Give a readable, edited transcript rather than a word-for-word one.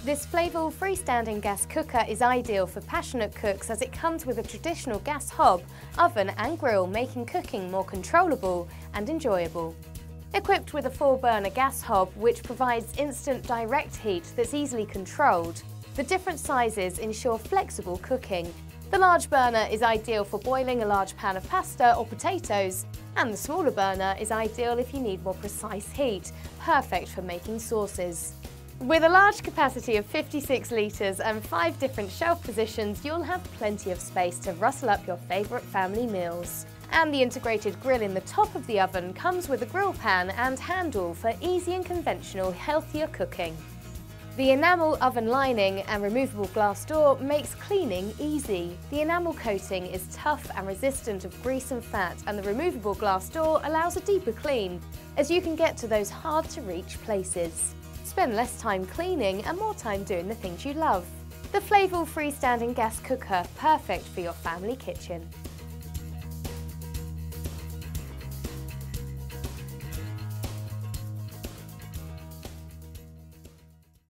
This Flavel Freestanding Gas Cooker is ideal for passionate cooks as it comes with a traditional gas hob, oven and grill, making cooking more controllable and enjoyable. Equipped with a 4-burner gas hob which provides instant direct heat that's easily controlled, the different sizes ensure flexible cooking. The large burner is ideal for boiling a large pan of pasta or potatoes, and the smaller burner is ideal if you need more precise heat, perfect for making sauces. With a large capacity of 56 litres and 5 different shelf positions, you'll have plenty of space to rustle up your favourite family meals. And the integrated grill in the top of the oven comes with a grill pan and handle for easy and conventional, healthier cooking. The enamel oven lining and removable glass door makes cleaning easy. The enamel coating is tough and resistant of grease and fat, and the removable glass door allows a deeper clean, as you can get to those hard-to-reach places. Spend less time cleaning and more time doing the things you love. The Flavel Freestanding Gas Cooker, perfect for your family kitchen.